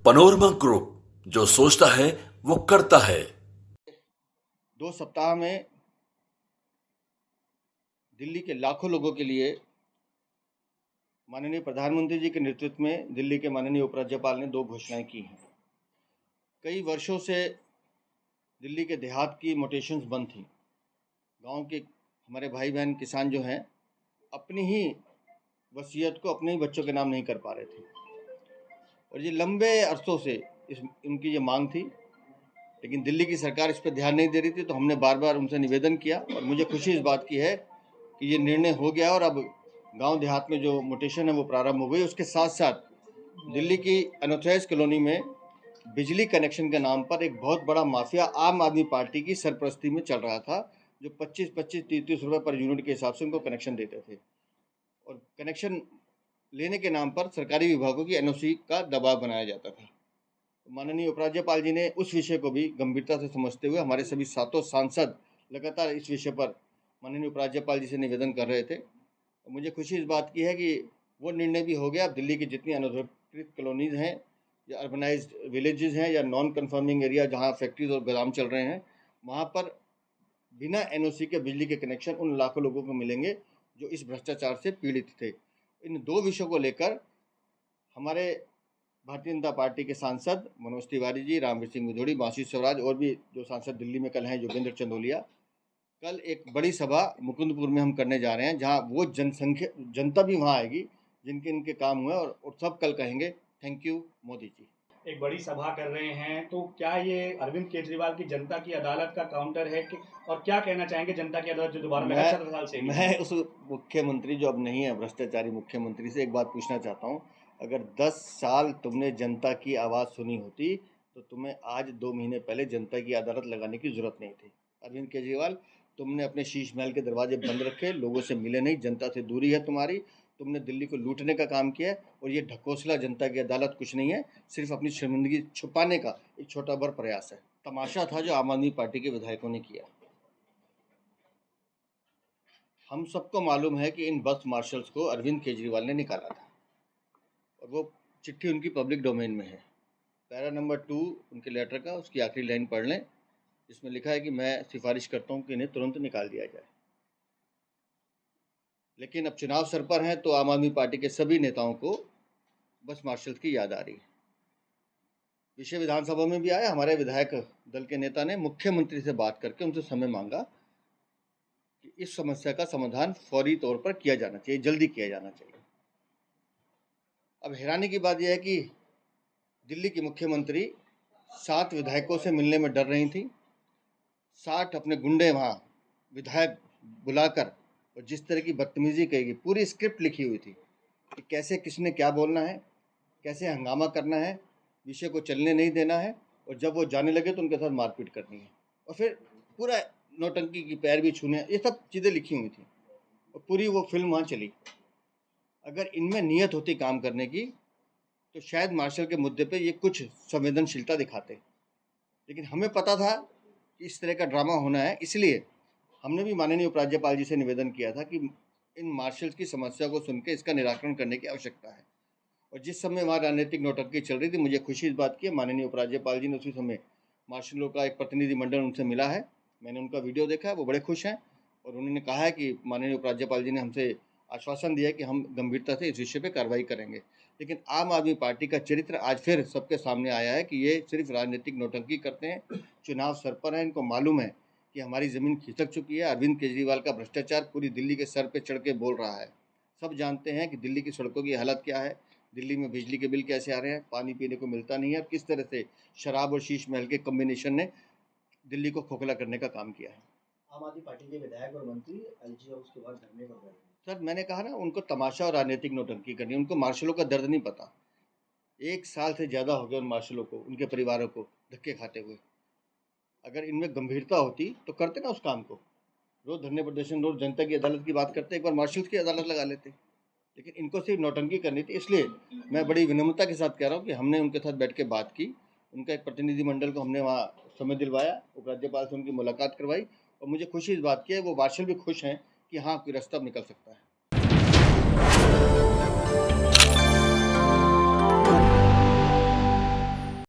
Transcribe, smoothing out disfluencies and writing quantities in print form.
Panorama group, जो सोचता है वो करता है। 2 सप्ताह में दिल्ली के लाखों लोगों के लिए माननीय प्रधानमंत्री जी के नेतृत्व में दिल्ली के माननीय उपराज्यपाल ने 2 घोषणाएं की हैं। कई वर्षों से दिल्ली के देहात की मोटेशंस बंद थी। गांव के हमारे भाई बहन किसान जो हैं अपनी ही वसीयत को अपने ही बच्चों के नाम नहीं कर पा रहे थे और ये लंबे अरसों से इनकी ये मांग थी, लेकिन दिल्ली की सरकार इस पर ध्यान नहीं दे रही थी। तो हमने बार बार उनसे निवेदन किया और मुझे खुशी इस बात की है कि ये निर्णय हो गया और अब गांव देहात में जो मोटेशन है वो प्रारंभ हो गई। उसके साथ साथ दिल्ली की अनऑथराइज कॉलोनी में बिजली कनेक्शन के नाम पर एक बहुत बड़ा माफिया आम आदमी पार्टी की सरपरस्ती में चल रहा था, जो 25-25, 30-30 रुपये पर यूनिट के हिसाब से उनको कनेक्शन देते थे और कनेक्शन लेने के नाम पर सरकारी विभागों की एनओसी का दबाव बनाया जाता था। माननीय उपराज्यपाल जी ने उस विषय को भी गंभीरता से समझते हुए हमारे सभी 7 सांसद लगातार इस विषय पर माननीय उपराज्यपाल जी से निवेदन कर रहे थे। मुझे खुशी इस बात की है कि वो निर्णय भी हो गया। अब दिल्ली की जितनी अनधिकृत कॉलोनीज हैं या अर्बनाइज्ड विलेजेस हैं या नॉन कन्फर्मिंग एरिया जहाँ फैक्ट्रीज और गोदाम चल रहे हैं, वहाँ पर बिना एनओसी के बिजली के कनेक्शन उन लाखों लोगों को मिलेंगे जो इस भ्रष्टाचार से पीड़ित थे। इन 2 विषयों को लेकर हमारे भारतीय जनता पार्टी के सांसद मनोज तिवारी जी, रामवीर सिंह भदौड़ी, आशीष स्वराज और भी जो सांसद दिल्ली में कल हैं, योगेंद्र चंदोलिया, कल एक बड़ी सभा मुकुंदपुर में हम करने जा रहे हैं, जहां वो जनता भी वहां आएगी जिनके इनके काम हुए और सब कल कहेंगे थैंक यू मोदी जी। एक बड़ी सभा कर रहे हैं, तो क्या ये अरविंद केजरीवाल की जनता की अदालत का काउंटर है कि, और क्या कहना चाहेंगे जनता की अदालत जो दोबारा लगा 17 साल से? मैं उस मुख्यमंत्री जो अब नहीं है, भ्रष्टाचारी मुख्यमंत्री से एक बात पूछना चाहता हूँ। अगर 10 साल तुमने जनता की आवाज़ सुनी होती तो तुम्हें आज 2 महीने पहले जनता की अदालत लगाने की जरूरत नहीं थी। अरविंद केजरीवाल, तुमने अपने शीश महल के दरवाजे बंद रखे, लोगों से मिले नहीं, जनता से दूरी है तुम्हारी, तुमने दिल्ली को लूटने का काम किया है और ये ढकोसला जनता की अदालत कुछ नहीं है, सिर्फ अपनी शर्मिंदगी छुपाने का एक छोटा बड़ा प्रयास है। तमाशा था जो आम आदमी पार्टी के विधायकों ने किया। हम सबको मालूम है कि इन बस मार्शल्स को अरविंद केजरीवाल ने निकाला था और वो चिट्ठी उनकी पब्लिक डोमेन में है। पैरा नंबर 2 उनके लेटर का, उसकी आखिरी लाइन पढ़ लें, जिसमें लिखा है कि मैं सिफारिश करता हूं कि इन्हें तुरंत निकाल दिया जाए। लेकिन अब चुनाव सर पर हैं तो आम आदमी पार्टी के सभी नेताओं को बस मार्शल्स की याद आ रही है। विषय विधानसभा में भी आया। हमारे विधायक दल के नेता ने मुख्यमंत्री से बात करके उनसे समय मांगा कि इस समस्या का समाधान फौरी तौर पर किया जाना चाहिए, जल्दी किया जाना चाहिए। अब हैरानी की बात यह है कि दिल्ली की मुख्यमंत्री 7 विधायकों से मिलने में डर रही थी। 60 अपने गुंडे वहाँ विधायक बुलाकर और जिस तरह की बदतमीजी कहेगी, पूरी स्क्रिप्ट लिखी हुई थी कि कैसे किसने क्या बोलना है, कैसे हंगामा करना है, विषय को चलने नहीं देना है और जब वो जाने लगे तो उनके साथ मारपीट करनी है और फिर पूरा नौटंकी की पैर भी छूने, ये सब चीज़ें लिखी हुई थी और पूरी वो फिल्म वहाँ चली। अगर इनमें नीयत होती काम करने की तो शायद मार्शल के मुद्दे पे ये कुछ संवेदनशीलता दिखाते, लेकिन हमें पता था कि इस तरह का ड्रामा होना है। इसलिए हमने भी माननीय उपराज्यपाल जी से निवेदन किया था कि इन मार्शल्स की समस्या को सुन के इसका निराकरण करने की आवश्यकता है। और जिस समय वहाँ राजनीतिक नौटंकी चल रही थी, मुझे खुशी इस बात की है, माननीय उपराज्यपाल जी ने उसी समय मार्शलों का एक प्रतिनिधिमंडल उनसे मिला है। मैंने उनका वीडियो देखा है, वो बड़े खुश हैं और उन्होंने कहा है कि माननीय उपराज्यपाल जी ने हमसे आश्वासन दिया कि हम गंभीरता से इस विषय पर कार्रवाई करेंगे। लेकिन आम आदमी पार्टी का चरित्र आज फिर सबके सामने आया है कि ये सिर्फ राजनीतिक नौटंकी करते हैं। चुनाव सर पर है, इनको मालूम है कि हमारी ज़मीन खिसक चुकी है। अरविंद केजरीवाल का भ्रष्टाचार पूरी दिल्ली के सर पे चढ़ के बोल रहा है। सब जानते हैं कि दिल्ली की सड़कों की हालत क्या है, दिल्ली में बिजली के बिल कैसे आ रहे हैं, पानी पीने को मिलता नहीं है और किस तरह से शराब और शीश महल के कॉम्बिनेशन ने दिल्ली को खोखला करने का काम किया है। आम आदमी पार्टी के विधायक और मंत्री एलजी हाउस के बाद धरने पर गए। सर, मैंने कहा ना, उनको तमाशा और राजनीतिक नौटंकी करनी है। उनको मार्शलों का दर्द नहीं पता। 1 साल से ज़्यादा हो गया उन मार्शलों को, उनके परिवारों को धक्के खाते हुए। अगर इनमें गंभीरता होती तो करते ना उस काम को। रोज धरने प्रदर्शन, रोज जनता की अदालत की बात करते, एक बार मार्शल्स की अदालत लगा लेते। लेकिन इनको सिर्फ नौटंकी करनी थी। इसलिए मैं बड़ी विनम्रता के साथ कह रहा हूँ कि हमने उनके साथ बैठ के बात की, उनका एक प्रतिनिधिमंडल को हमने वहाँ समय दिलवाया, उपराज्यपाल से उनकी मुलाकात करवाई और मुझे खुशी इस बात की है, वो मार्शल भी खुश हैं कि हाँ, कोई रास्ता निकल सकता है।